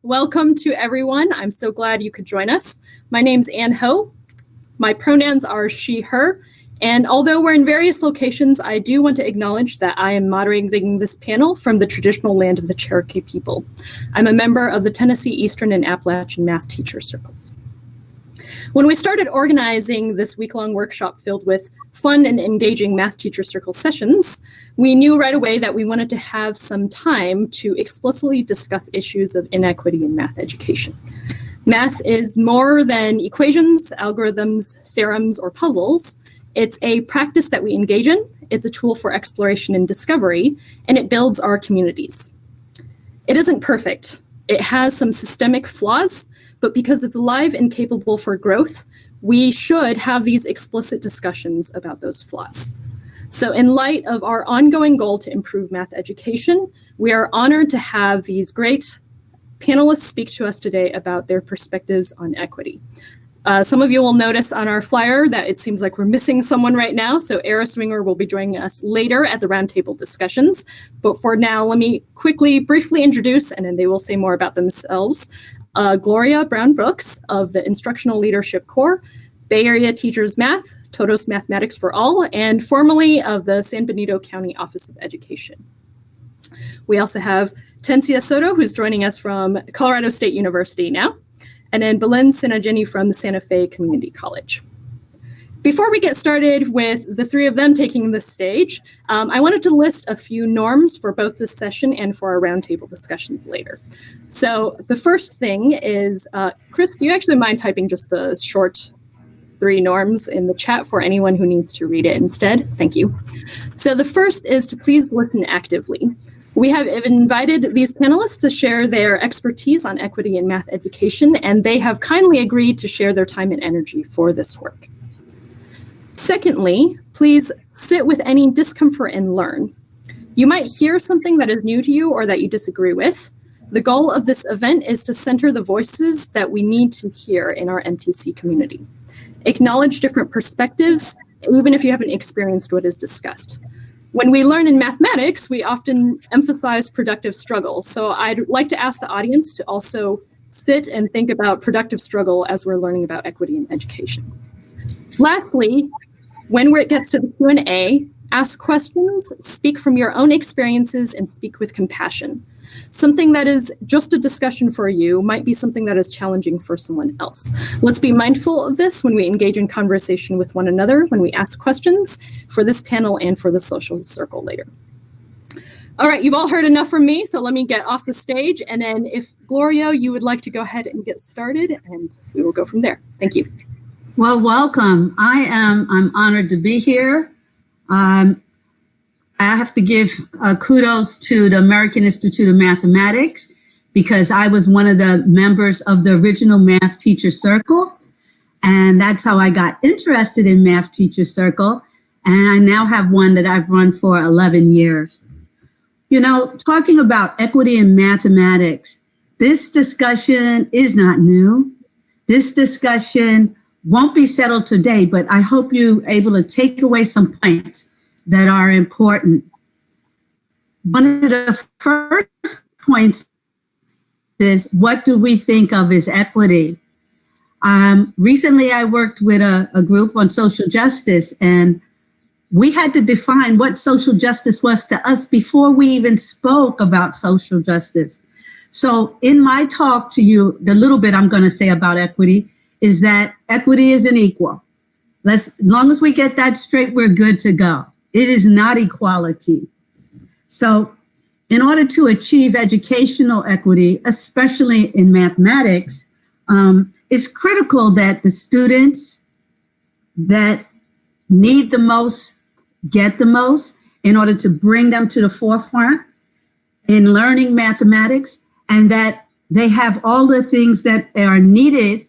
Welcome to everyone. I'm so glad you could join us. My name's Ann Ho. My pronouns are she, her, and although we're in various locations, I do want to acknowledge that I am moderating this panel from the traditional land of the Cherokee people. I'm a member of the Tennessee Eastern and Appalachian Math Teacher Circles. When we started organizing this week-long workshop filled with fun and engaging Math Teacher Circle sessions, we knew right away that we wanted to have some time to explicitly discuss issues of inequity in math education. Math is more than equations, algorithms, theorems, or puzzles. It's a practice that we engage in, it's a tool for exploration and discovery, and it builds our communities. It isn't perfect. It has some systemic flaws, but because it's alive and capable for growth, we should have these explicit discussions about those flaws. So in light of our ongoing goal to improve math education, we are honored to have these great panelists speak to us today about their perspectives on equity. Some of you will notice on our flyer that it seems like we're missing someone right now. So Aris Winger will be joining us later at the roundtable discussions. But for now, let me briefly introduce, and then they will say more about themselves. Gloria Brown Brooks of the Instructional Leadership Corps, Bay Area Teachers Math, TODOS Mathematics for All, and formerly of the San Benito County Office of Education. We also have Hortensia Soto, who's joining us from Colorado State University now, and then Belin Tsinnajinnie from the Santa Fe Community College. Before we get started with the three of them taking the stage, I wanted to list a few norms for both this session and for our roundtable discussions later. So the first thing is, Chris, do you actually mind typing just the short 3 norms in the chat for anyone who needs to read it instead? Thank you. So the first is to please listen actively. We have invited these panelists to share their expertise on equity in math education, and they have kindly agreed to share their time and energy for this work. Secondly, please sit with any discomfort and learn. You might hear something that is new to you or that you disagree with. The goal of this event is to center the voices that we need to hear in our MTC community. Acknowledge different perspectives, even if you haven't experienced what is discussed. When we learn in mathematics, we often emphasize productive struggle. So I'd like to ask the audience to also sit and think about productive struggle as we're learning about equity in education. Lastly, when it gets to the Q&A, ask questions, speak from your own experiences, and speak with compassion. Something that is just a discussion for you might be something that is challenging for someone else. Let's be mindful of this when we engage in conversation with one another, when we ask questions for this panel and for the social circle later. All right, you've all heard enough from me, so let me get off the stage. And then if Gloria, you would like to go ahead and get started, and we will go from there. Thank you. Well, welcome. I'm honored to be here. I have to give kudos to the American Institute of Mathematics because I was one of the members of the original Math Teacher Circle. And that's how I got interested in Math Teacher Circle. And I now have one that I've run for 11 years. You know, talking about equity in mathematics, this discussion is not new. This discussion won't be settled today, but I hope you're able to take away some points that are important. One of the first points is, what do we think of as equity? Recently, I worked with a group on social justice, and we had to define what social justice was to us before we even spoke about social justice. So in my talk to you, the little bit I'm going to say about equity is that equity is an equal. As long as we get that straight, we're good to go. It is not equality. So in order to achieve educational equity, especially in mathematics, it's critical that the students that need the most get the most in order to bring them to the forefront in learning mathematics, and that they have all the things that are needed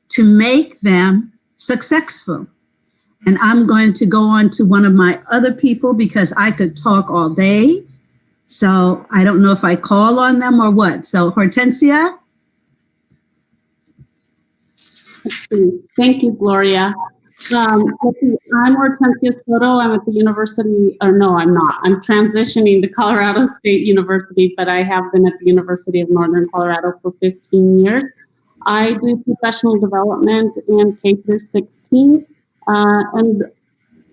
to make them successful. And I'm going to go on to one of my other people because I could talk all day. So I don't know if I call on them or what. So Hortensia. Thank you, Gloria. Let's see, I'm Hortensia Soto. I'm at the university, or no, I'm not. I'm transitioning to Colorado State University, but I have been at the University of Northern Colorado for 15 years. I do professional development in K through 16, and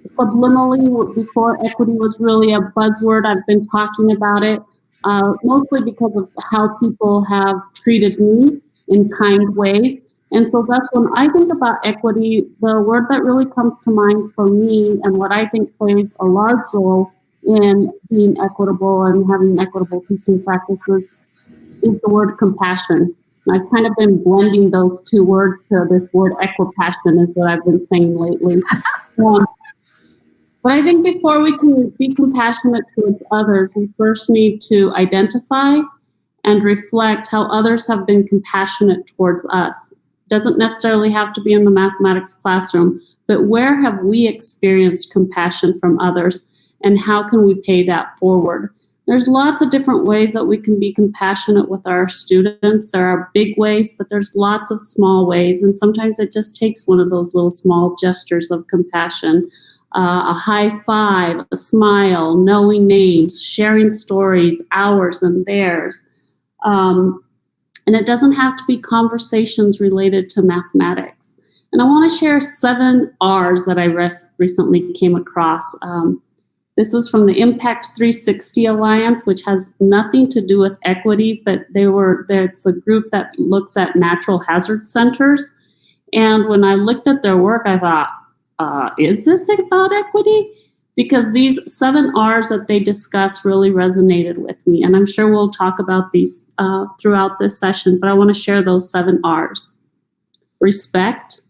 subliminally, before equity was really a buzzword, I've been talking about it, mostly because of how people have treated me in kind ways. And so that's when I think about equity, the word that really comes to mind for me and what I think plays a large role in being equitable and having equitable teaching practices is the word compassion. And I've kind of been blending those two words to this word equipassion is what I've been saying lately. But I think before we can be compassionate towards others, we first need to identify and reflect how others have been compassionate towards us. It doesn't necessarily have to be in the mathematics classroom, but where have we experienced compassion from others, and how can we pay that forward? There's lots of different ways that we can be compassionate with our students. There are big ways, but there's lots of small ways, and sometimes it just takes one of those little small gestures of compassion. A high five, a smile, knowing names, sharing stories, ours and theirs. And it doesn't have to be conversations related to mathematics. And I want to share 7 R's that I recently came across. This is from the Impact 360 Alliance, which has nothing to do with equity, but it's a group that looks at natural hazard centers. And when I looked at their work, I thought, is this about equity? Because these 7 R's that they discuss really resonated with me. And I'm sure we'll talk about these throughout this session, but I want to share those 7 R's. Respect,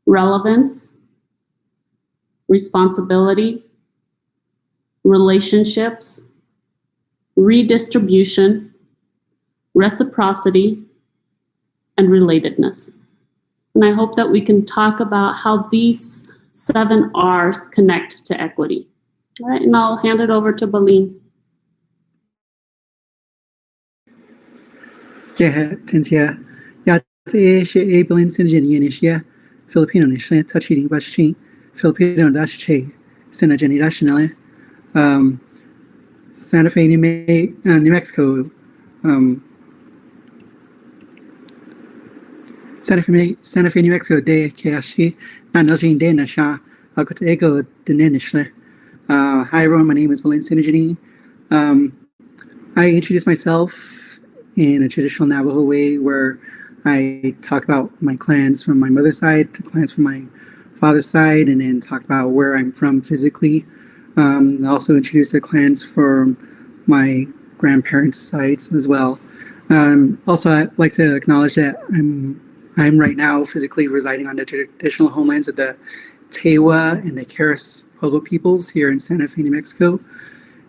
relevance, responsibility, relationships, redistribution, reciprocity, and relatedness. And I hope that we can talk about how these 7 R's connect to equity. All right, and I'll hand it over to Belin. Hortensia, Belin Tsinnajinnie, Filipino Nishla, Touching Bashi, Filipino Dashi, Tsinnajinnie Nationale, Santa Fe, New Mexico, Santa Fe, New Mexico, de Kashi, Nanojin de Nasha, Akotego de Nishle. Hi everyone, my name is Belin Tsinnajinnie. I introduce myself in a traditional Navajo way where I talk about my clans from my mother's side, the clans from my father's side, and then talk about where I'm from physically. I also introduce the clans from my grandparents' sides as well. Also, I'd like to acknowledge that I'm right now physically residing on the traditional homelands of the Tewa and the Keres Pueblo peoples here in Santa Fe, New Mexico.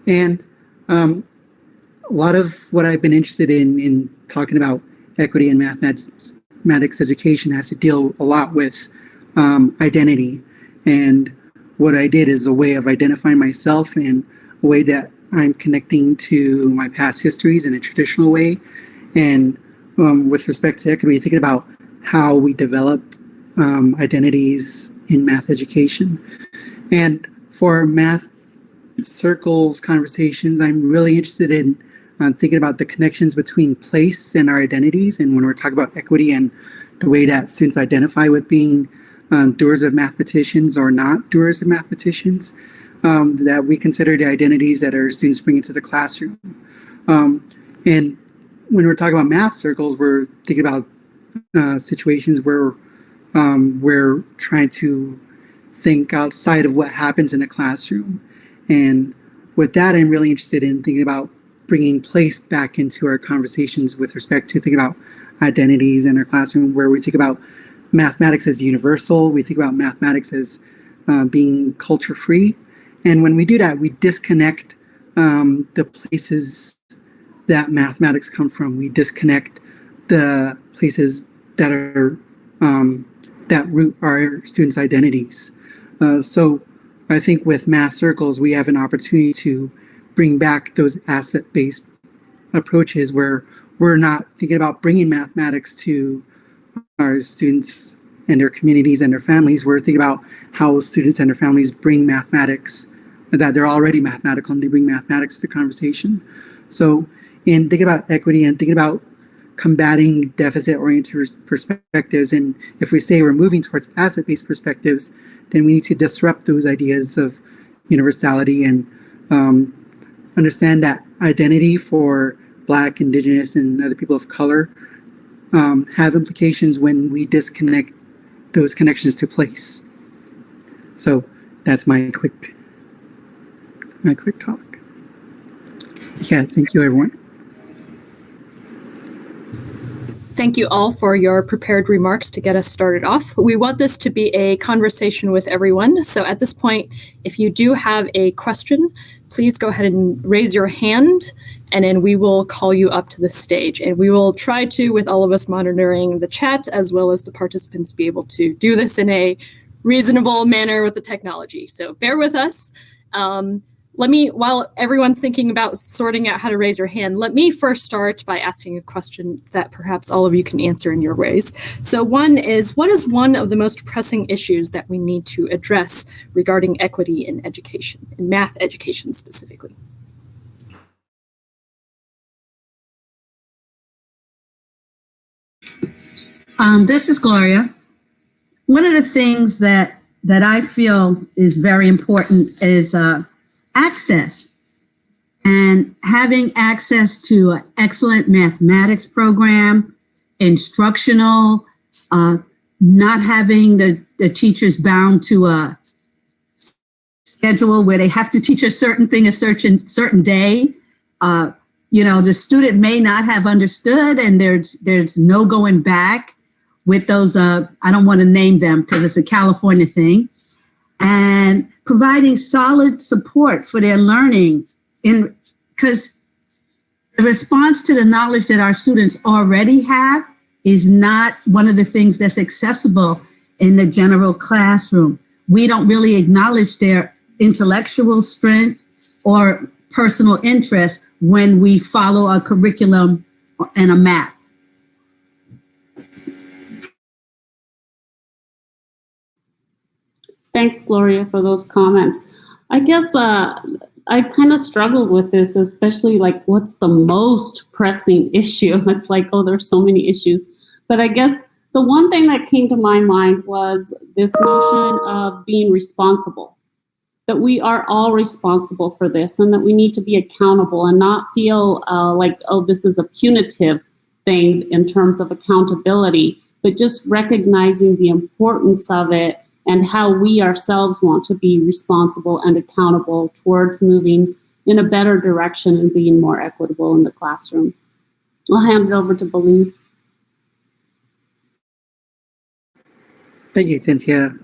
And a lot of what I've been interested in talking about equity and mathematics education has to deal a lot with identity. And what I did is a way of identifying myself and a way that I'm connecting to my past histories in a traditional way. And with respect to equity, thinking about how we develop identities in math education. And for math circles conversations, I'm really interested in thinking about the connections between place and our identities. And when we're talking about equity and the way that students identify with being doers of mathematicians or not doers of mathematicians, that we consider the identities that our students bring into the classroom. And when we're talking about math circles, we're thinking about situations where we're trying to think outside of what happens in a classroom. And with that, I'm really interested in thinking about bringing place back into our conversations with respect to thinking about identities in our classroom, where we think about mathematics as universal, we think about mathematics as being culture free. And when we do that, we disconnect the places that mathematics come from. We disconnect the places that are that root our students' identities. So I think with math circles, we have an opportunity to bring back those asset-based approaches where we're not thinking about bringing mathematics to our students and their communities and their families. We're thinking about how students and their families bring mathematics, that they're already mathematical and they bring mathematics to the conversation. So in thinking about equity and thinking about combating deficit-oriented perspectives, and if we say we're moving towards asset-based perspectives, then we need to disrupt those ideas of universality and understand that identity for Black, Indigenous, and other people of color have implications when we disconnect those connections to place. So that's my quick talk. Yeah, thank you, everyone. Thank you all for your prepared remarks to get us started off. We want this to be a conversation with everyone. So at this point, if you do have a question, please go ahead and raise your hand, and then we will call you up to the stage. And we will try to, with all of us monitoring the chat, as well as the participants, be able to do this in a reasonable manner with the technology. So bear with us. While everyone's thinking about sorting out how to raise your hand, let me first start by asking a question that perhaps all of you can answer in your ways. So one is, what is one of the most pressing issues that we need to address regarding equity in education, in math education specifically? This is Gloria. One of the things that I feel is very important is access, and having access to an excellent mathematics program, instructional, not having the teachers bound to a schedule where they have to teach a certain thing a certain day. The student may not have understood, and there's no going back with those, I don't want to name them because it's a California thing, and providing solid support for their learning, because the response to the knowledge that our students already have is not one of the things that's accessible in the general classroom. We don't really acknowledge their intellectual strength or personal interest when we follow a curriculum and a map. Thanks, Gloria, for those comments. I guess I kind of struggled with this, especially like what's the most pressing issue? It's like, oh, there's so many issues. But I guess the one thing that came to my mind was this notion of being responsible, that we are all responsible for this and that we need to be accountable and not feel like, oh, this is a punitive thing in terms of accountability, but just recognizing the importance of it and how we ourselves want to be responsible and accountable towards moving in a better direction and being more equitable in the classroom. I'll hand it over to Belin. Thank you, Hortensia.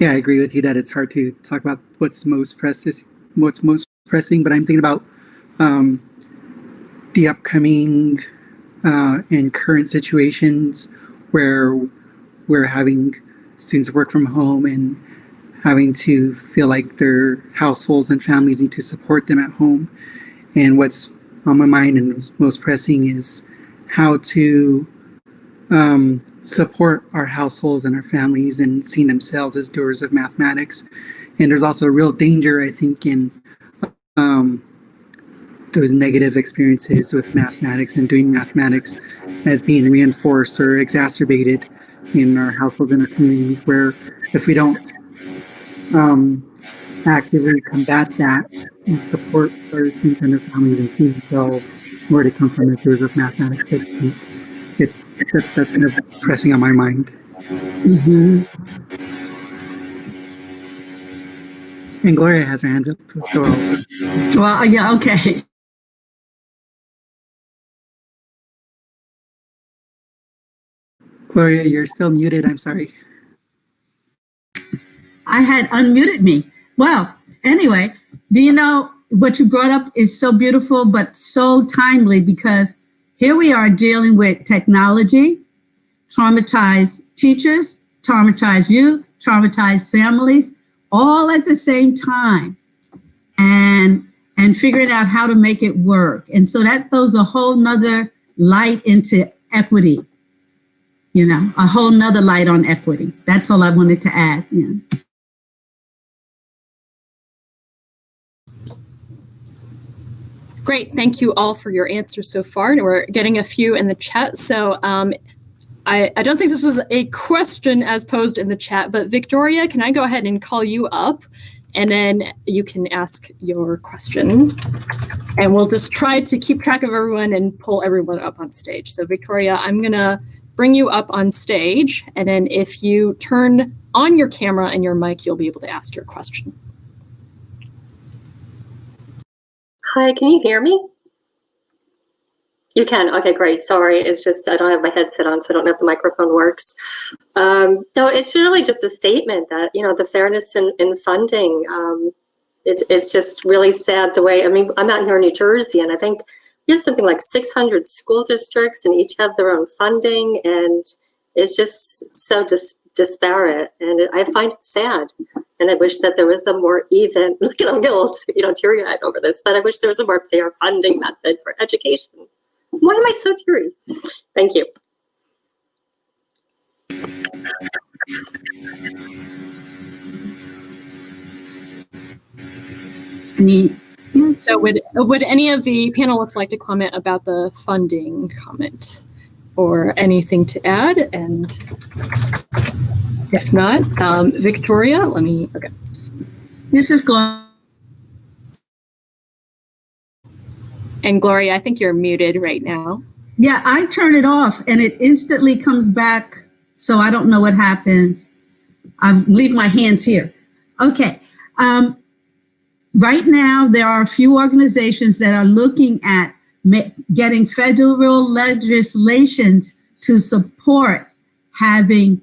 Yeah, I agree with you that it's hard to talk about what's most pressing, but I'm thinking about the upcoming and current situations where we're having students work from home and having to feel like their households and families need to support them at home. And what's on my mind and most pressing is how to support our households and our families and seeing themselves as doers of mathematics. And there's also a real danger, I think, in those negative experiences with mathematics and doing mathematics as being reinforced or exacerbated in our households and our communities, where if we don't actively combat that and support our students and their families and see themselves where they come from as doers of mathematics, that's kind of pressing on my mind. Mm-hmm. And Gloria has her hands up. So Well, yeah, okay. Gloria, you're still muted. I'm sorry. I had unmuted me. Well, anyway, do you know what you brought up is so beautiful, but so timely, because here we are dealing with technology, traumatized teachers, traumatized youth, traumatized families, all at the same time, and figuring out how to make it work. And so that throws a whole nother light into equity. a whole nother light on equity. That's all I wanted to add. Yeah. Great. Thank you all for your answers so far. And we're getting a few in the chat. So I don't think this was a question as posed in the chat, but Victoria, can I go ahead and call you up? And then you can ask your question. And we'll just try to keep track of everyone and pull everyone up on stage. So Victoria, I'm going to bring you up on stage. And then if you turn on your camera and your mic, you'll be able to ask your question. Hi, can you hear me? You can. Okay, great. Sorry, it's just I don't have my headset on, so I don't know if the microphone works. No, it's really just a statement that, the fairness in funding, it's just really sad the way, I'm out here in New Jersey, and I think we have something like 600 school districts, and each have their own funding, and it's just so disparate, and I find it sad. And I wish that there was a more even, look, I'm getting a little teary-eyed over this, but I wish there was a more fair funding method for education. Why am I so teary? Thank you. So would any of the panelists like to comment about the funding comment or anything to add? And if not, Victoria, okay. This is Gloria. And Gloria, I think you're muted right now. Yeah, I turn it off and it instantly comes back. So I don't know what happens. I leave my hands here. Okay. Right now, there are a few organizations that are looking at getting federal legislations to support having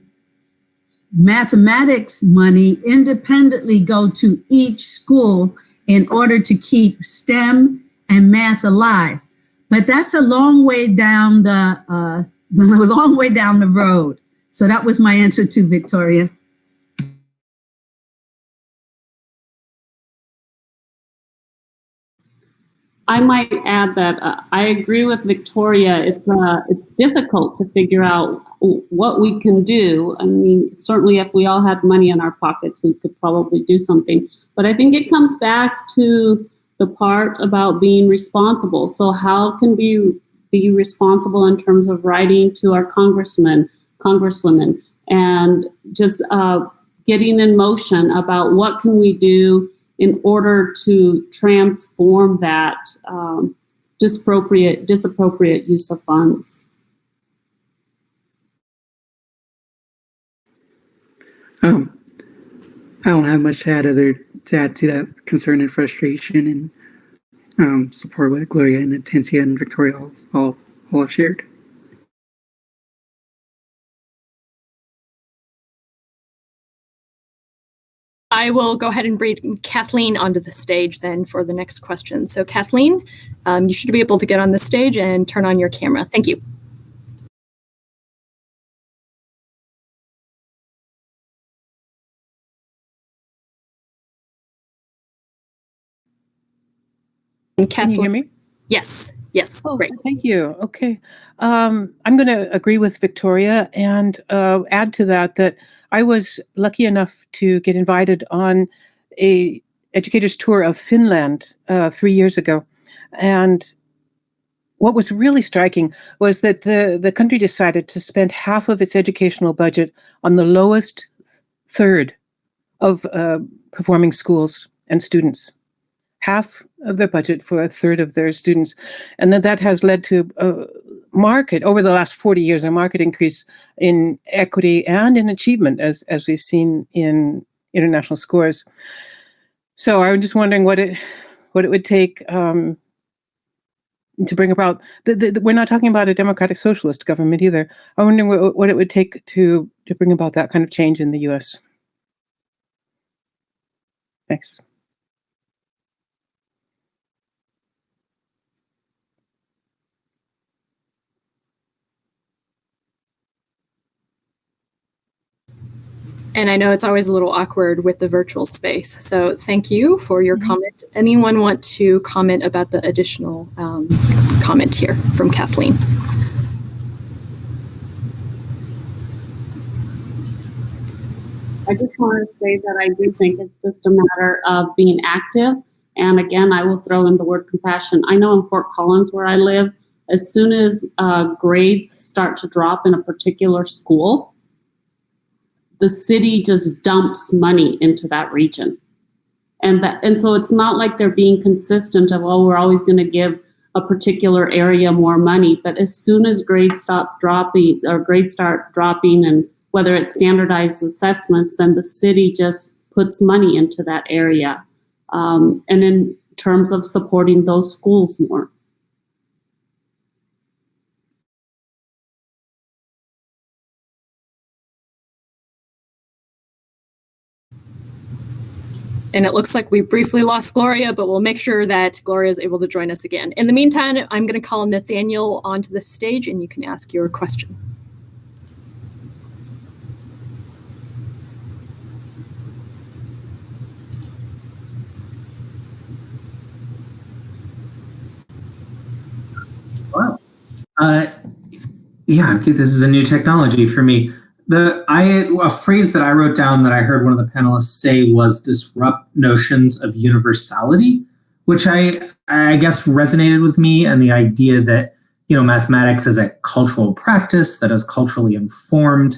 mathematics money independently go to each school in order to keep STEM and math alive. But that's a long way down the road. So that was my answer to Victoria. I might add that I agree with Victoria. It's difficult to figure out what we can do. Certainly if we all had money in our pockets, we could probably do something. But I think it comes back to the part about being responsible. So how can we be responsible in terms of writing to our congressmen, congresswomen, and just getting in motion about what can we do in order to transform that disappropriate use of funds. I don't have much to add to that concern and frustration, and support what Gloria and Hortensia and Victoria all have shared. I will go ahead and bring Kathleen onto the stage then for the next question. So Kathleen, you should be able to get on the stage and turn on your camera. Thank you. And Kathleen, can you hear me? Yes. Yes. Oh, great. Thank you. Okay. I'm going to agree with Victoria and add to that I was lucky enough to get invited on a educator's tour of Finland 3 years ago. And what was really striking was that the country decided to spend half of its educational budget on the lowest third of performing schools and students. Half of their budget for a third of their students. And that has led to over the last 40 years, a market increase in equity and in achievement, as we've seen in international scores. So I'm just wondering what it would take to bring about, we're not talking about a democratic socialist government either. I'm wondering what it would take to bring about that kind of change in the US. Thanks. And I know it's always a little awkward with the virtual space. So thank you for your comment. Anyone want to comment about the additional comment here from Kathleen? I just want to say that I do think it's just a matter of being active. And again, I will throw in the word compassion. I know in Fort Collins, where I live, as soon as grades start to drop in a particular school, the city just dumps money into that region. And so it's not like they're being consistent of, oh, we're always going to give a particular area more money. But as soon as grades stop dropping or grades start dropping, and whether it's standardized assessments, then the city just puts money into that area. And in terms of supporting those schools more. And it looks like we briefly lost Gloria, but we'll make sure that Gloria is able to join us again. In the meantime, I'm going to call Nathaniel onto the stage and you can ask your question. Wow. Yeah, this is a new technology for me. A phrase that I wrote down that I heard one of the panelists say was disrupt notions of universality, which I guess resonated with me, and the idea that, mathematics is a cultural practice that is culturally informed.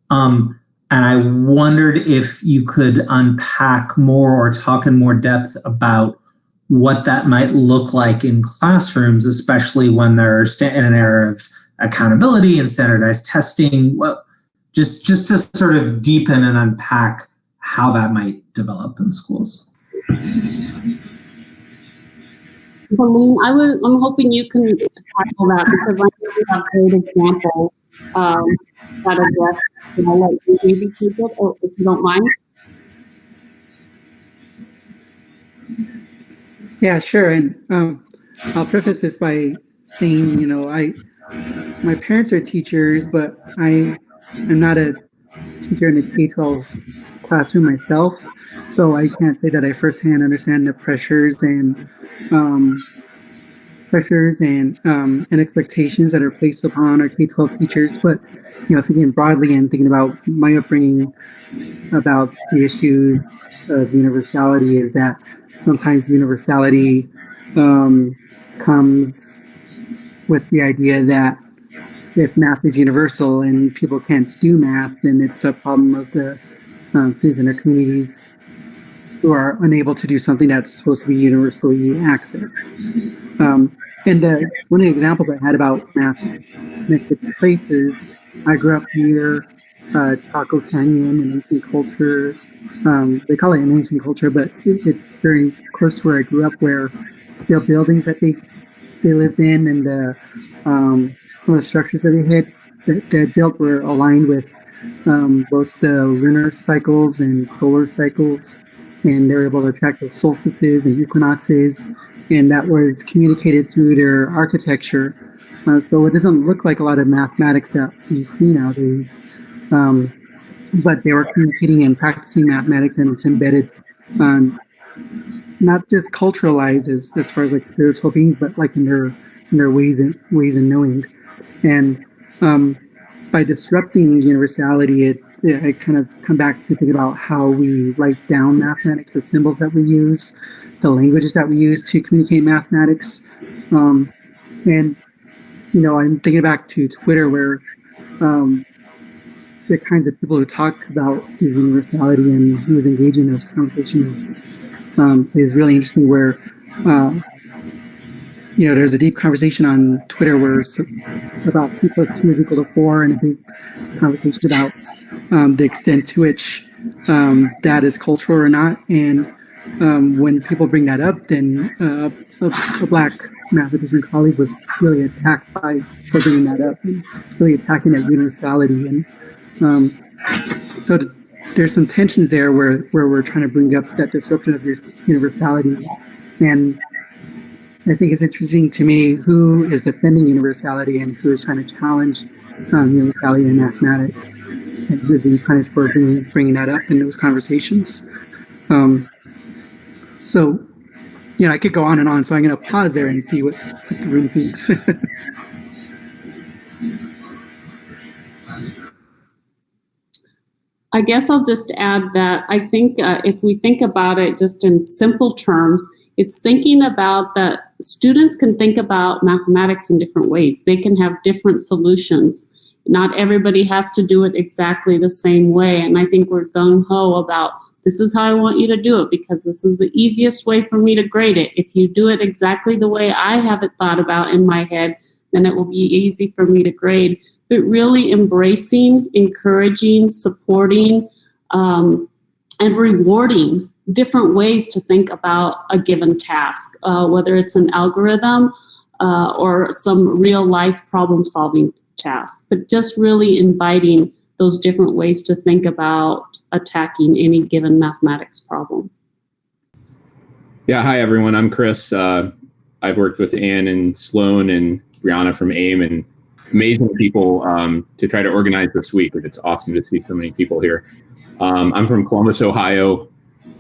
And I wondered if you could unpack more or talk in more depth about what that might look like in classrooms, especially when they're in an era of accountability and standardized testing. Well, just to sort of deepen and unpack how that might develop in schools. Belin, I'm hoping you can tackle that, because I think you have great examples that address, let you maybe take it, or if you don't mind. Yeah, sure. And I'll preface this by saying, my parents are teachers, but I'm not a teacher in a K-12 classroom myself, so I can't say that I firsthand understand the pressures and expectations that are placed upon our K-12 teachers. But thinking broadly and thinking about my upbringing, about the issues of universality, is that sometimes universality comes with the idea that if math is universal and people can't do math, then it's the problem of the students in their communities who are unable to do something that's supposed to be universally accessed. And one of the examples I had about math connected to places, I grew up near Chaco Canyon, an ancient culture. They call it an ancient culture, but it's very close to where I grew up, where the buildings that they lived in and some of the structures that they built were aligned with both the lunar cycles and solar cycles, and they were able to track the solstices and equinoxes, and that was communicated through their architecture. So it doesn't look like a lot of mathematics that we see nowadays, but they were communicating and practicing mathematics, and it's embedded, not just culturalized as far as like spiritual beings, but like in their ways and knowing. And by disrupting universality, I kind of come back to think about how we write down mathematics, the symbols that we use, the languages that we use to communicate mathematics. And, I'm thinking back to Twitter, where the kinds of people who talk about the universality and who was engaging in those conversations is really interesting, where there's a deep conversation on Twitter where about 2 + 2 = 4, and a big conversation about the extent to which that is cultural or not. And when people bring that up, then a Black mathematician colleague was really attacked for bringing that up, and really attacking that universality. And so there's some tensions there where we're trying to bring up that disruption of this universality. And I think it's interesting to me who is defending universality and who is trying to challenge universality in mathematics, and who is being punished for bringing that up in those conversations. So, I could go on and on, so I'm going to pause there and see what the room thinks. I guess I'll just add that I think if we think about it just in simple terms, it's thinking about that students can think about mathematics in different ways. They can have different solutions. Not everybody has to do it exactly the same way. And I think we're gung-ho about this is how I want you to do it because this is the easiest way for me to grade it. If you do it exactly the way I have it thought about in my head, then it will be easy for me to grade. But really embracing, encouraging, supporting, and rewarding different ways to think about a given task, whether it's an algorithm or some real life problem solving task, but just really inviting those different ways to think about attacking any given mathematics problem. Yeah, hi everyone, I'm Chris. I've worked with Anne and Sloan and Brianna from AIM and amazing people to try to organize this week. It's awesome to see so many people here. I'm from Columbus, Ohio,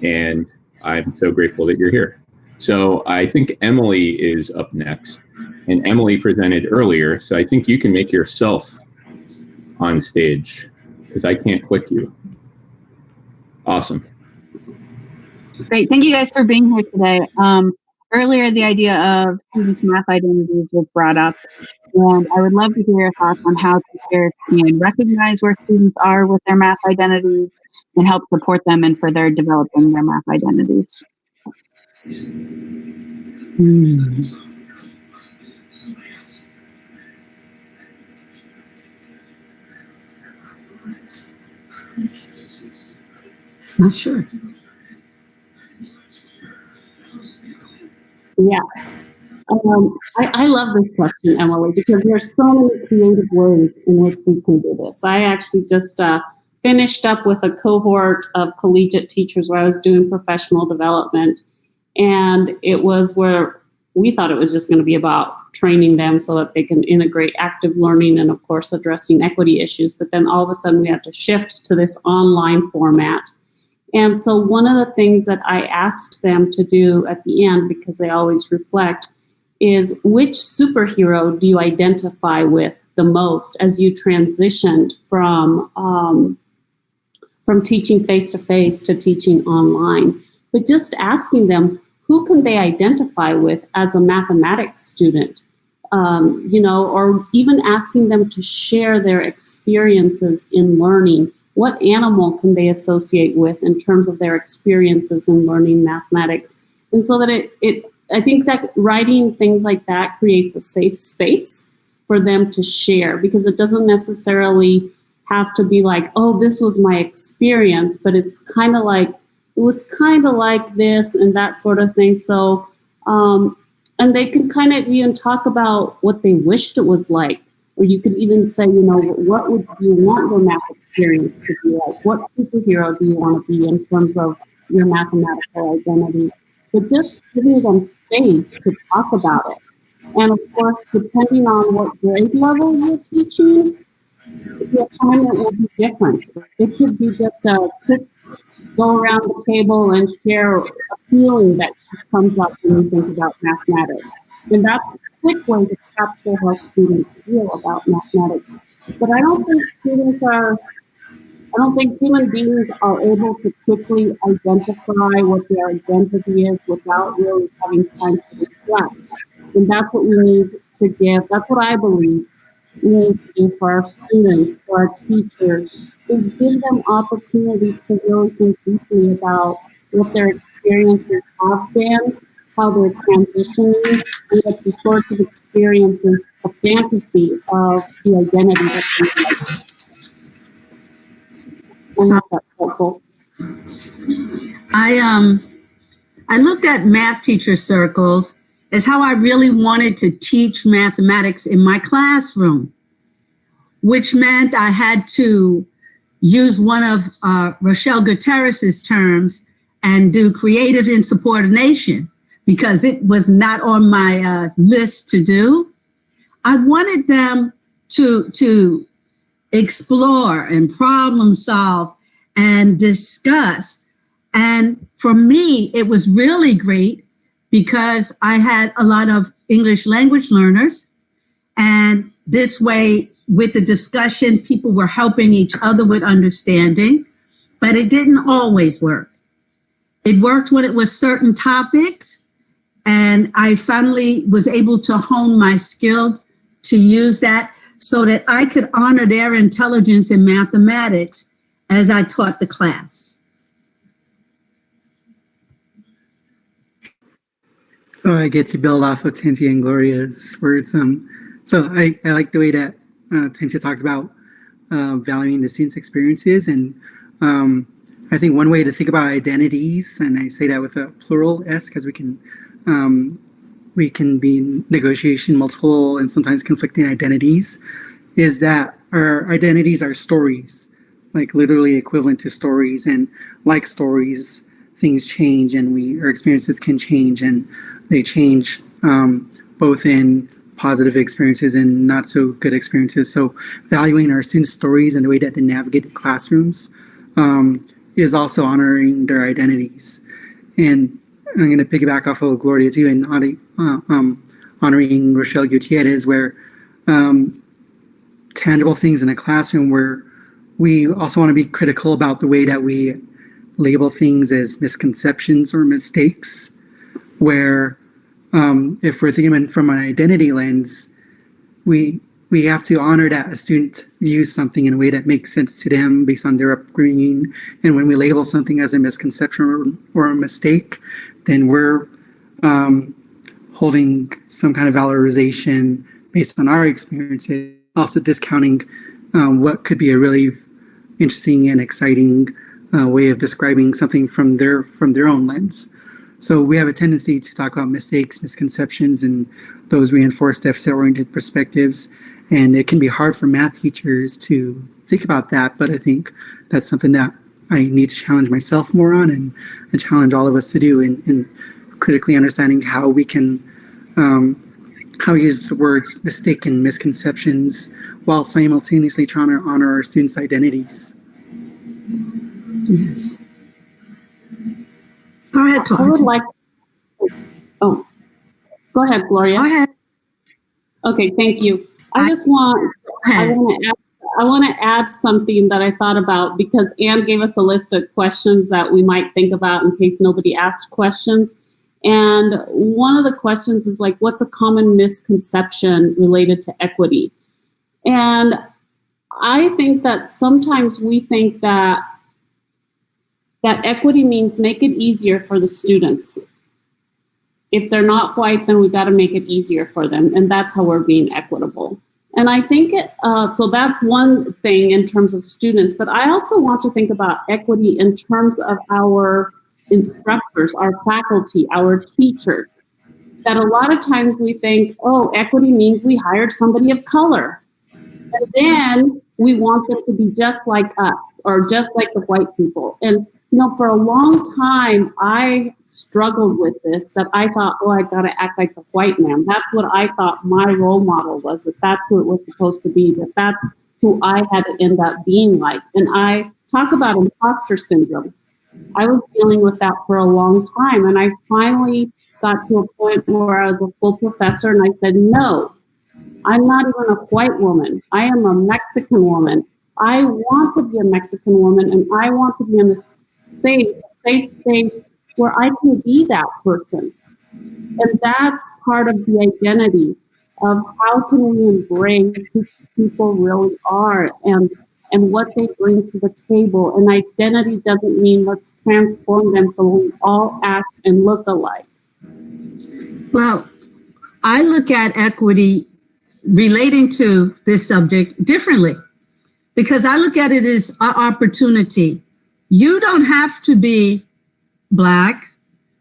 and I'm so grateful that you're here. So I think Emily is up next, and Emily presented earlier, so I think you can make yourself on stage because I can't click you. Awesome. Great. Thank you guys for being here today. Earlier, the idea of students' math identities was brought up, and I would love to hear your thoughts on how teachers can recognize where students are with their math identities and help support them in further developing their math identities. Not sure. Yeah. I love this question, Emily, because there's so many creative ways in which we can do this. I actually just finished up with a cohort of collegiate teachers where I was doing professional development. And it was where we thought it was just going to be about training them so that they can integrate active learning and, of course, addressing equity issues. But then all of a sudden we had to shift to this online format. And so one of the things that I asked them to do at the end, because they always reflect, is which superhero do you identify with the most as you transitioned from teaching face-to-face to teaching online? But just asking them, who can they identify with as a mathematics student? Or even asking them to share their experiences in learning. What animal can they associate with in terms of their experiences in learning mathematics? And so that I think that writing things like that creates a safe space for them to share, because it doesn't necessarily have to be like, oh, this was my experience, but it's kind of like, it was kind of like this and that sort of thing. So, and they can kind of even talk about what they wished it was like. Or you could even say, what would you want your math experience to be like? What superhero do you want to be in terms of your mathematical identity? But just giving them space to talk about it. And of course, depending on what grade level you're teaching, the assignment will be different. It could be just a quick go around the table and share a feeling that comes up when you think about mathematics. And that's a quick way to capture how students feel about mathematics. But I don't think human beings are able to quickly identify what their identity is without really having time to reflect. And that's what we need to give. That's what I believe we need to do for our students, for our teachers, is give them opportunities to really think deeply about what their experiences have been, how they're transitioning, and what the sorts of experiences, a fantasy of the identity that they have. And that's helpful. I looked at math teacher circles as how I really wanted to teach mathematics in my classroom, which meant I had to use one of Rochelle Gutierrez's terms and do creative insubordination because it was not on my list to do. I wanted them to explore and problem solve and discuss. And for me, it was really great because I had a lot of English language learners. And this way, with the discussion, people were helping each other with understanding. but it didn't always work. It worked when it was certain topics, and I finally was able to hone my skills to use that so that I could honor their intelligence in mathematics as I taught the class. So I get to build off of Hortensia and Gloria's words. So I like the way that Hortensia talked about valuing the students' experiences. And I think one way to think about identities, and I say that with a plural S because we can be negotiation, multiple, and sometimes conflicting identities, is that our identities are stories, like literally equivalent to stories. And like stories, things change, and our experiences can change, and they change both in positive experiences and not so good experiences. So valuing our students' stories and the way that they navigate the classrooms is also honoring their identities. And I'm going to piggyback off of Gloria too, and honoring Rochelle Gutierrez, where tangible things in a classroom where we also want to be critical about the way that we label things as misconceptions or mistakes, where if we're thinking from an identity lens, we have to honor that a student views something in a way that makes sense to them based on their upbringing. And when we label something as a misconception or a mistake, then we're holding some kind of valorization based on our experiences, also discounting what could be a really interesting and exciting way of describing something from their own lens. So we have a tendency to talk about mistakes, misconceptions, and those reinforce deficit-oriented perspectives. And it can be hard for math teachers to think about that, but I think that's something that I need to challenge myself more on, and challenge all of us to do in critically understanding how we can how we use the words mistake and misconceptions while simultaneously trying to honor our students' identities. Yes. Go ahead, I would like. Oh, go ahead, Gloria. Go ahead. Okay, thank you. I want to add something that I thought about, because Anne gave us a list of questions that we might think about in case nobody asked questions. And one of the questions is like, what's a common misconception related to equity? And I think that sometimes we think that equity means make it easier for the students. If they're not white, then we got to make it easier for them. And that's how we're being equitable. And I think so that's one thing in terms of students, but I also want to think about equity in terms of our instructors, our faculty, our teachers. That a lot of times we think, oh, equity means we hired somebody of color. And then we want them to be just like us or just like the white people. And for a long time, I struggled with this, that I thought, oh, I got to act like the white man. That's what I thought my role model was, that that's who it was supposed to be, that that's who I had to end up being like. And I talk about impostor syndrome. I was dealing with that for a long time. And I finally got to a point where I was a full professor and I said, no, I'm not even a white woman. I am a Mexican woman. I want to be a Mexican woman, and I want to be in a safe space where I can be that person. And that's part of the identity of how can we embrace who people really are and what they bring to the table. And identity doesn't mean let's transform them so we all act and look alike. Well, I look at equity relating to this subject differently, because I look at it as an opportunity. You don't have to be Black.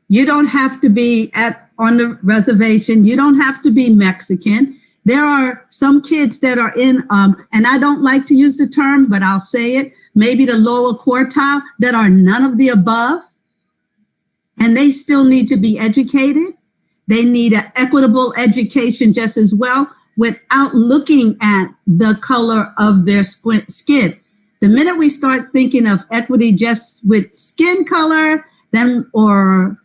You don't have to be on the reservation. You don't have to be Mexican. There are some kids that are in, and I don't like to use the term, but I'll say it, maybe the lower quartile, that are none of the above, and they still need to be educated. They need an equitable education just as well, without looking at the color of their skin. The minute we start thinking of equity just with skin color, then or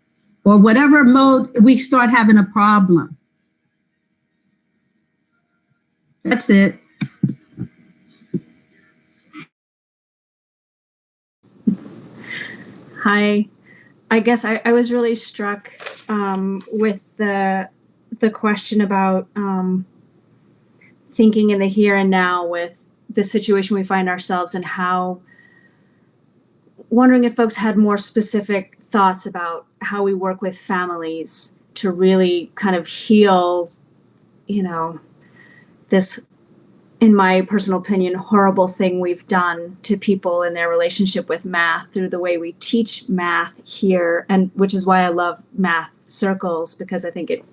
whatever mode, we start having a problem. That's it. Hi. I guess I was really struck with the question about thinking in the here and now with the situation we find ourselves in, how wondering if folks had more specific thoughts about how we work with families to really kind of heal, this, in my personal opinion, horrible thing we've done to people in their relationship with math through the way we teach math here, and which is why I love math circles, because I think it,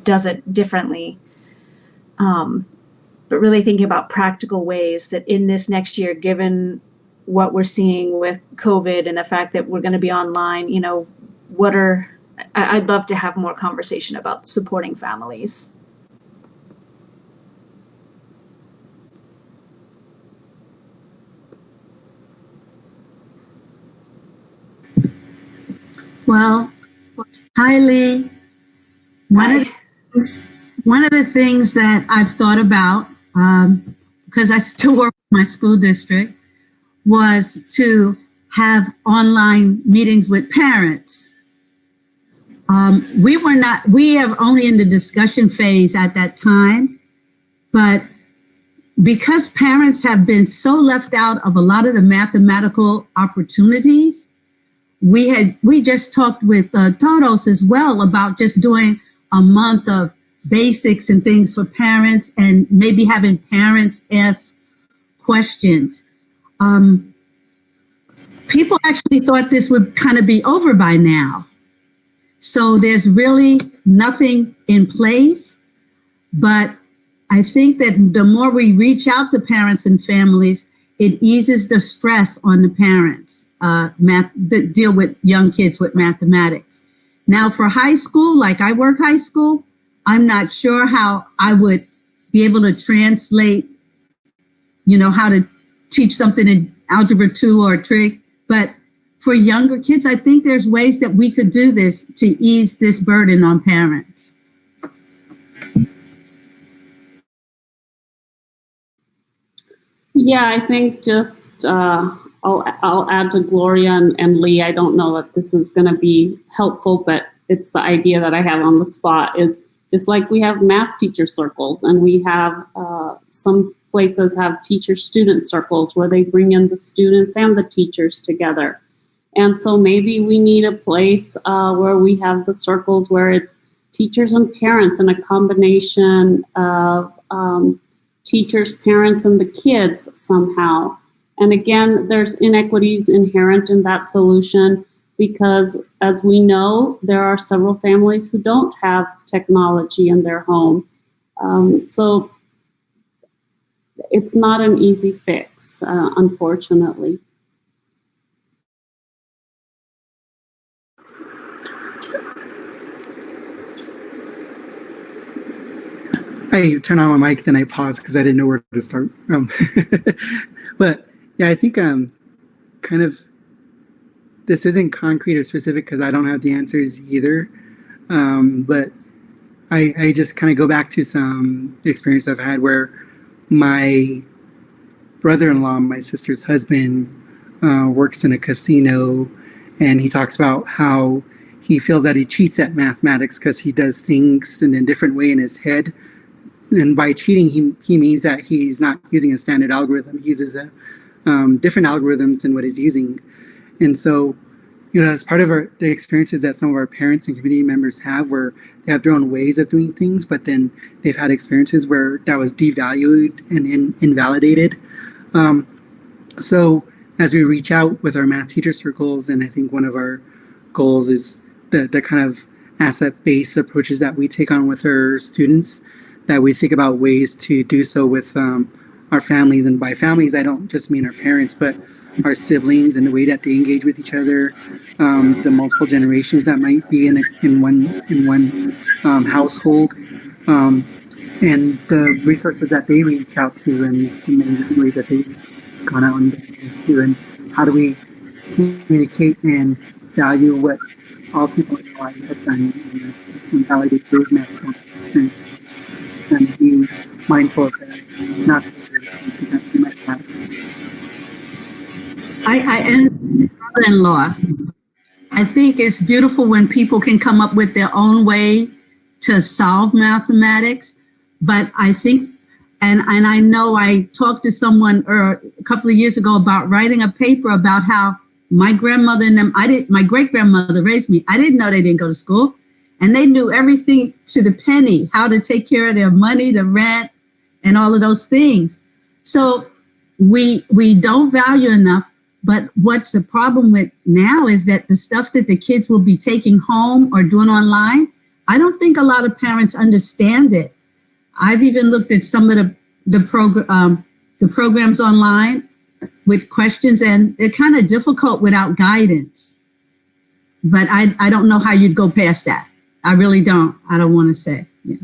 does it differently. But really thinking about practical ways that in this next year, given what we're seeing with COVID and the fact that we're going to be online, I'd love to have more conversation about supporting families. Well, hi, Lee. One of the things that I've thought about, because I still work in my school district, was to have online meetings with parents. We have only in the discussion phase at that time, but because parents have been so left out of a lot of the mathematical opportunities, we just talked with TODOS as well about just doing a month of basics and things for parents, and maybe having parents ask questions. People actually thought this would kind of be over by now. So there's really nothing in place, but I think that the more we reach out to parents and families, it eases the stress on the parents that deal with young kids with mathematics. Now for high school, like I work high school, I'm not sure how I would be able to translate, how to teach something in Algebra 2 or trig. But for younger kids, I think there's ways that we could do this to ease this burden on parents. Yeah, I think just I'll add to Gloria and Lee. I don't know if this is going to be helpful, but it's the idea that I have on the spot is just like we have math teacher circles, and we have some places have teacher-student circles where they bring in the students and the teachers together. And so maybe we need a place where we have the circles where it's teachers and parents and a combination of teachers, parents, and the kids somehow. And again, there's inequities inherent in that solution because, as we know, there are several families who don't have technology in their home. So it's not an easy fix, unfortunately. I turn on my mic, then I pause because I didn't know where to start. But yeah, I think kind of this isn't concrete or specific because I don't have the answers either. But I just kind of go back to some experience I've had where my brother-in-law, my sister's husband, works in a casino, and he talks about how he feels that he cheats at mathematics because he does things in a different way in his head. And by cheating, he means that he's not using a standard algorithm. He uses different algorithms than what he's using. And so, as part of the experiences that some of our parents and community members have, where they have their own ways of doing things, but then they've had experiences where that was devalued and invalidated. So as we reach out with our math teacher circles, and I think one of our goals is the kind of asset-based approaches that we take on with our students, that we think about ways to do so with our families. And by families, I don't just mean our parents, but our siblings and the way that they engage with each other, the multiple generations that might be in one household, and the resources that they reach out to, and the many different ways that they've gone out and done things too. And how do we communicate and value what all people in their lives have done and validate those math experiences, and being mindful of the not so good experiences that we might have. And mother-in-law. I think it's beautiful when people can come up with their own way to solve mathematics. But I think, and I know I talked to someone a couple of years ago about writing a paper about how my grandmother and them, my great-grandmother raised me. I didn't know they didn't go to school. And they knew everything to the penny, how to take care of their money, the rent, and all of those things. So we don't value enough. But what's the problem with now is that the stuff that the kids will be taking home or doing online, I don't think a lot of parents understand it. I've even looked at some of the programs online with questions, and they're kind of difficult without guidance. But I don't know how you'd go past that. I really don't. I don't want to say. Yeah.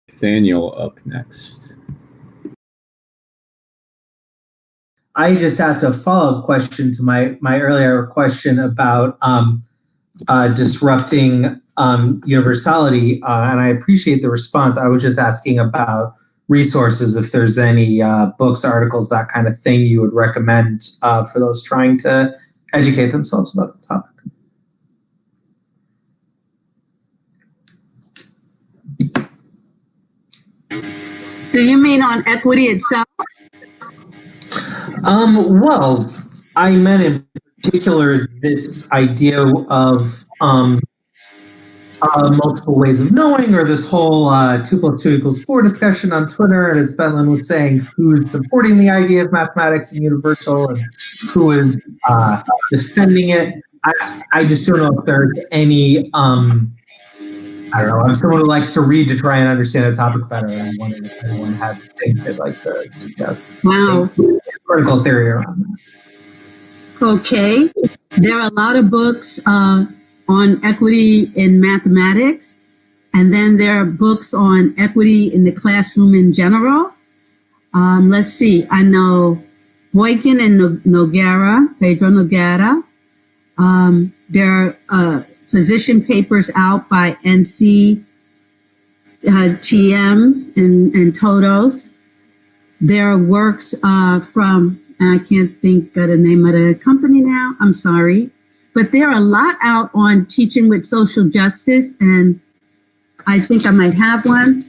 Nathaniel up next. I just asked a follow-up question to my earlier question about disrupting universality, and I appreciate the response. I was just asking about resources, if there's any books, articles, that kind of thing you would recommend for those trying to educate themselves about the topic. Do you mean on equity itself? Well, I meant in particular this idea of multiple ways of knowing, or this whole 2 + 2 = 4 discussion on Twitter, and as Belin was saying, who's supporting the idea of mathematics and universal, and who is defending it. I just don't know if there's any, I don't know, I'm someone who likes to read to try and understand a topic better, and I wondered if anyone had things they'd like to suggest. Wow. Critical theory around that. Okay. There are a lot of books on equity in mathematics, and then there are books on equity in the classroom in general. Let's see. I know Boykin and Pedro Noguera. There are position papers out by NC, TM, and TODOS. There are works from, and I can't think of the name of the company now, I'm sorry, but there are a lot out on teaching with social justice, and I think I might have one.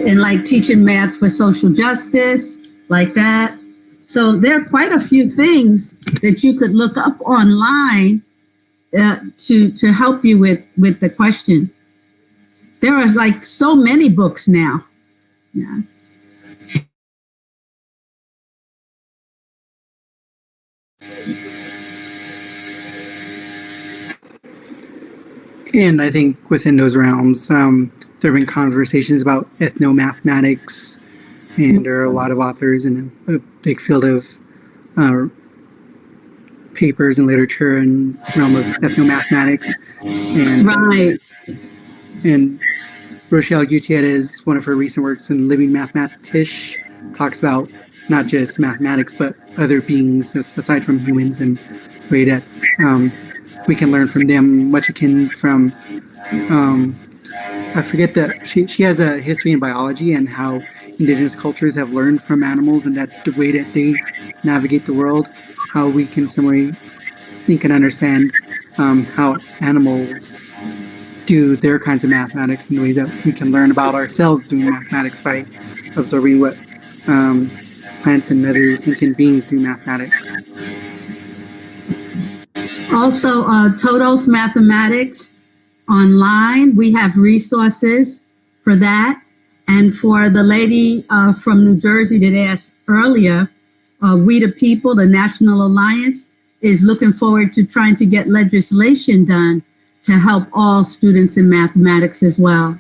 And like teaching math for social justice, like that. So there are quite a few things that you could look up online to help you with the question. There are like so many books now. Yeah. And I think within those realms, there have been conversations about ethnomathematics, and there are a lot of authors in a big field of papers and literature and realm of ethnomathematics. And, right. And Rochelle Gutierrez, one of her recent works in Living Mathematish, talks about not just mathematics, but other beings aside from humans, and the way that we can learn from them, much akin from, I forget that she has a history in biology and how indigenous cultures have learned from animals, and that the way that they navigate the world, how we can some way think and understand how animals do their kinds of mathematics, and the ways that we can learn about ourselves doing mathematics by observing what plants and other sentient beings do mathematics. Also, TODOS Mathematics online, we have resources for that. And for the lady from New Jersey that asked earlier, We the People, the National Alliance, is looking forward to trying to get legislation done to help all students in mathematics as well.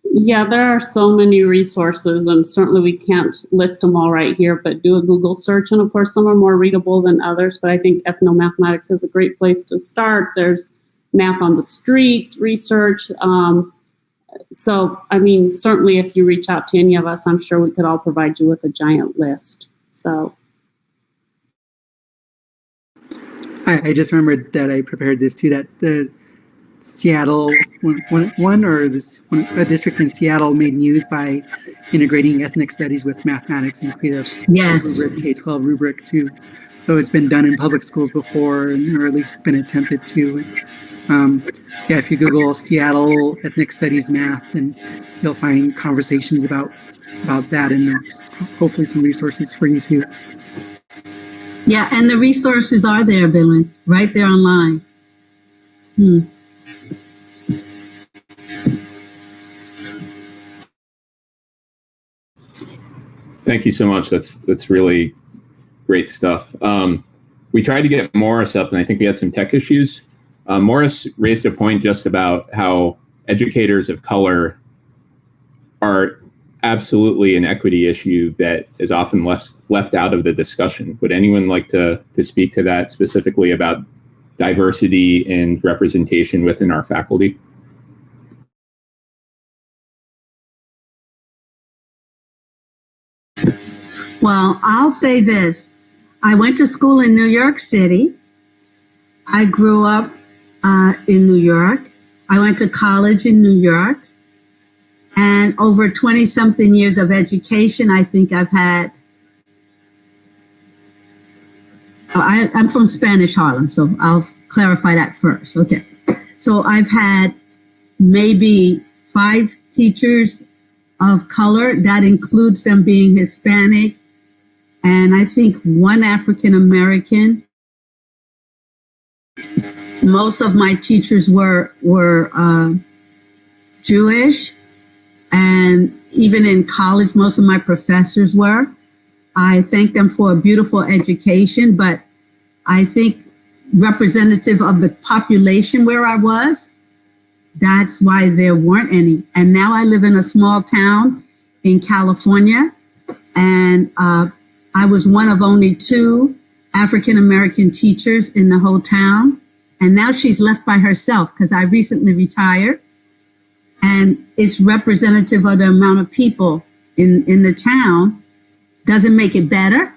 Yeah, there are so many resources, and certainly we can't list them all right here, but do a Google search. And of course, some are more readable than others, but I think ethnomathematics is a great place to start. There's math on the streets, research. So, I mean, certainly if you reach out to any of us, I'm sure we could all provide you with a giant list. So I just remembered that I prepared this too, that the Seattle a district in Seattle made news by integrating ethnic studies with mathematics and create a Yes. rubric, K-12 rubric too. So it's been done in public schools before, or at least been attempted to. Yeah, if you Google Seattle ethnic studies math, then you'll find conversations about that, and hopefully some resources for you too. Yeah, and the resources are there, Belin, right there online. Thank you so much. That's really great stuff. We tried to get Morris up, and I think we had some tech issues. Morris raised a point just about how educators of color are absolutely an equity issue that is often left out of the discussion. Would anyone like to speak to that specifically about diversity and representation within our faculty? Well, I'll say this. I went to school in New York City. I grew up in New York. I went to college in New York. And over 20-something years of education, I think I've had, I'm from Spanish Harlem, so I'll clarify that first. Okay. So I've had maybe 5 teachers of color. That includes them being Hispanic. And I think 1 African American. Most of my teachers were Jewish. And even in college, most of my professors were. I thank them for a beautiful education, but I think representative of the population where I was, that's why there weren't any. And now I live in a small town in California, and I was one of only 2 African-American teachers in the whole town. And now she's left by herself because I recently retired. And it's representative of the amount of people in the town. Doesn't make it better,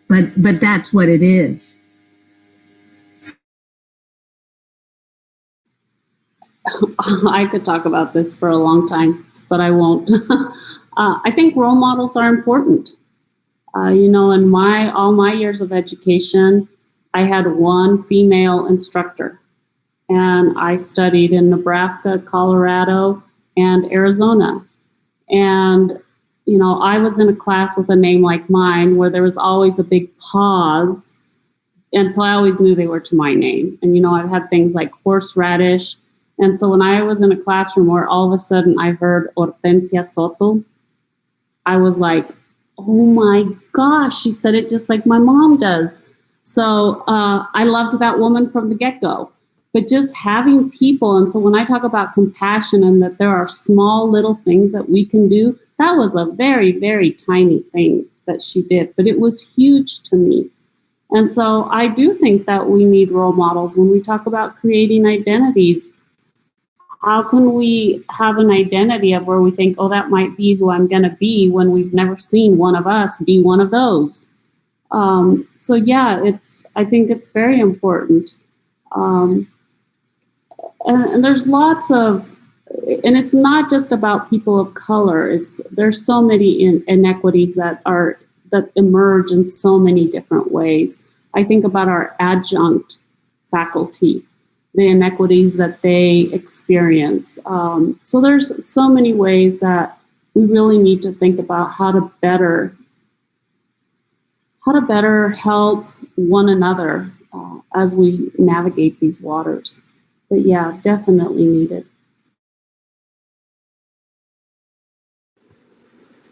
but that's what it is. I could talk about this for a long time, but I won't. I think role models are important. In all my years of education, I had 1 female instructor. And I studied in Nebraska, Colorado, and Arizona. And, I was in a class with a name like mine where there was always a big pause. And so I always knew they were to my name. And, I've had things like horseradish. And so when I was in a classroom where all of a sudden I heard Hortensia Soto, I was like, oh my gosh, she said it just like my mom does. So I loved that woman from the get-go. But just having people, and so when I talk about compassion and that there are small little things that we can do, that was a very, very tiny thing that she did, but it was huge to me. And so I do think that we need role models when we talk about creating identities. How can we have an identity of where we think, oh, that might be who I'm going to be when we've never seen one of us be one of those? So yeah, I think it's very important. And there's lots of, and it's not just about people of color. There's so many inequities that emerge in so many different ways. I think about our adjunct faculty, the inequities that they experience. So there's so many ways that we really need to think about how to better help one another as we navigate these waters. But yeah, definitely needed.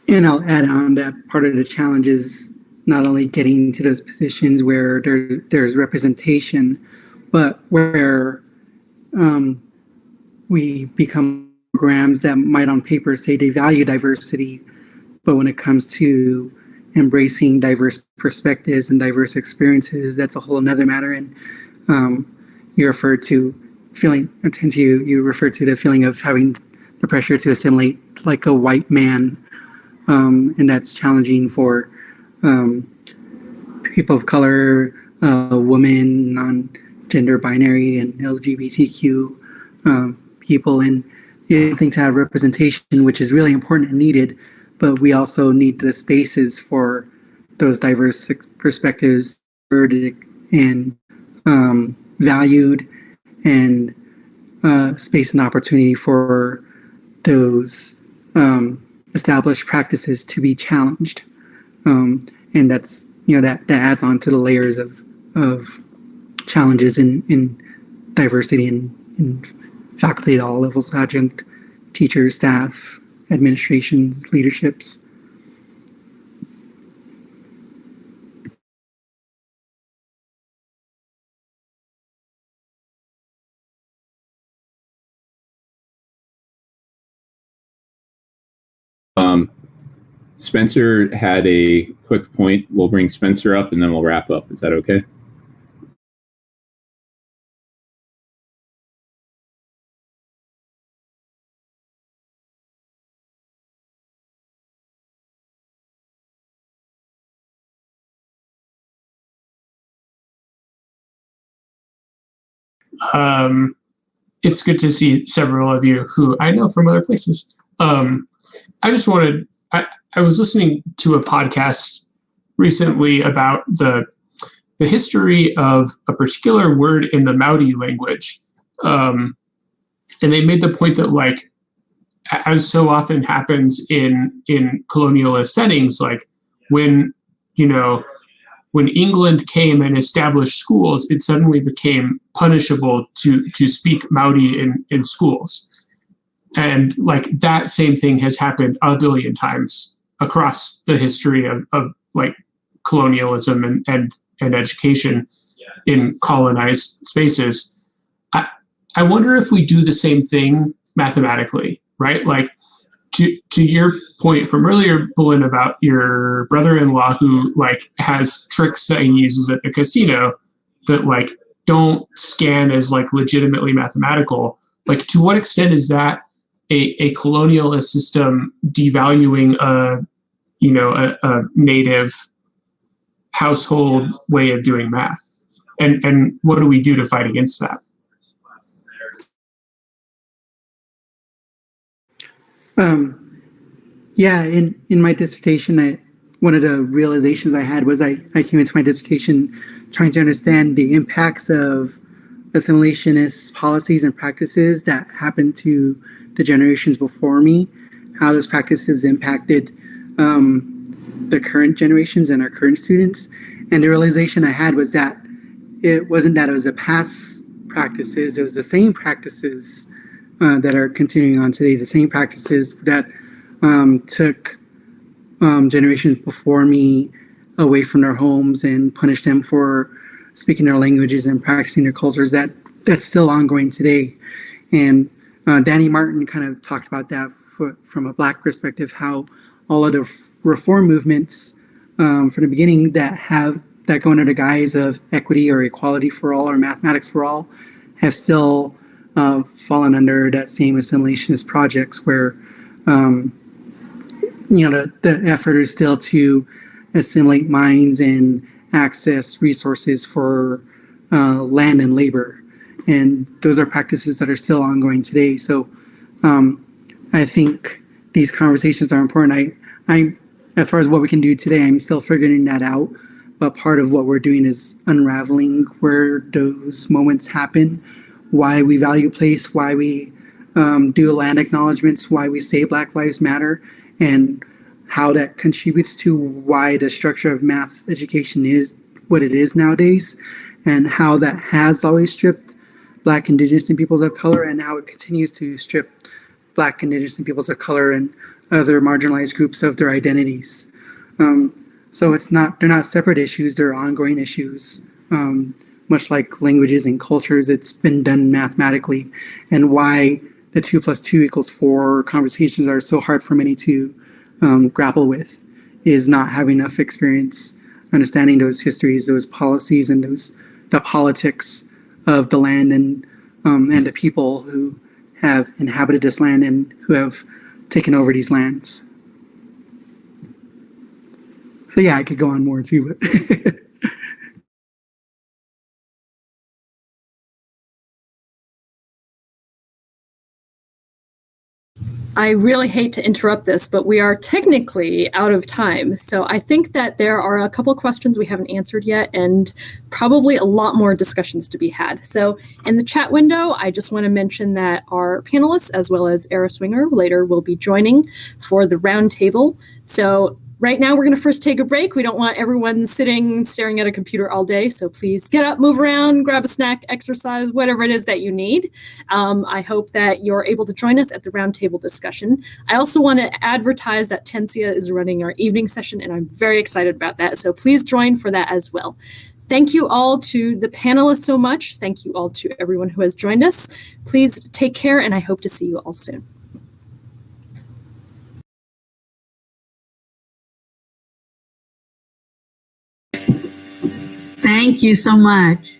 And I'll add on that part of the challenge is not only getting to those positions where there's representation, but where we become programs that might on paper say they value diversity, but when it comes to embracing diverse perspectives and diverse experiences, that's a whole another matter. And you referred to you referred to the feeling of having the pressure to assimilate like a white man, and that's challenging for people of color, women, non-gender binary, and LGBTQ people, and things have representation, which is really important and needed, but we also need the spaces for those diverse perspectives heard and valued, and space and opportunity for those established practices to be challenged. And that's, that adds on to the layers of challenges in diversity in faculty at all levels, adjunct, teachers, staff, administrations, leaderships. Spencer had a quick point. We'll bring Spencer up and then we'll wrap up. Is that okay? It's good to see several of you who I know from other places. I just wanted, I was listening to a podcast recently about the history of a particular word in the Maori language. And they made the point that, like, as so often happens in colonialist settings, like when England came and established schools, it suddenly became punishable to speak Maori in schools. And like that same thing has happened a billion times across the history of like colonialism and education in colonized spaces. I wonder if we do the same thing mathematically, right? Like to your point from earlier, Belin, about your brother-in-law who like has tricks that he uses at the casino that like don't scan as like legitimately mathematical. Like, to what extent is that a colonialist system devaluing a native household way of doing math? And what do we do to fight against that? In my dissertation, one of the realizations I had was I came into my dissertation trying to understand the impacts of assimilationist policies and practices that happened to the generations before me, how those practices impacted the current generations and our current students. And the realization I had was that it wasn't that it was the past practices, it was the same practices that are continuing on today, the same practices that took generations before me away from their homes and punished them for speaking their languages and practicing their cultures, that's still ongoing today. And Danny Martin kind of talked about that from a Black perspective, how all of the reform movements from the beginning that go under the guise of equity or equality for all or mathematics for all have still fallen under that same assimilationist projects where the effort is still to assimilate minds and access resources for land and labor. And those are practices that are still ongoing today. So I think these conversations are important. I, as far as what we can do today, I'm still figuring that out. But part of what we're doing is unraveling where those moments happen, why we value place, why we do land acknowledgements, why we say Black Lives Matter, and how that contributes to why the structure of math education is what it is nowadays, and how that has always stripped Black, Indigenous, and peoples of color, and how it continues to strip Black, Indigenous, and peoples of color and other marginalized groups of their identities. So they're not separate issues, they're ongoing issues. Much like languages and cultures, it's been done mathematically, and why the 2 + 2 = 4 conversations are so hard for many to grapple with is not having enough experience understanding those histories, those policies, and the politics of the land and the people who have inhabited this land and who have taken over these lands. So yeah, I could go on more too, but I really hate to interrupt this, but we are technically out of time. So I think that there are a couple questions we haven't answered yet and probably a lot more discussions to be had. So in the chat window, I just want to mention that our panelists, as well as Aris Winger, later will be joining for the roundtable. So right now, we're going to first take a break. We don't want everyone sitting, staring at a computer all day. So please get up, move around, grab a snack, exercise, whatever it is that you need. I hope that you're able to join us at the roundtable discussion. I also want to advertise that Hortensia is running our evening session, and I'm very excited about that. So please join for that as well. Thank you all to the panelists so much. Thank you all to everyone who has joined us. Please take care, and I hope to see you all soon. Thank you so much.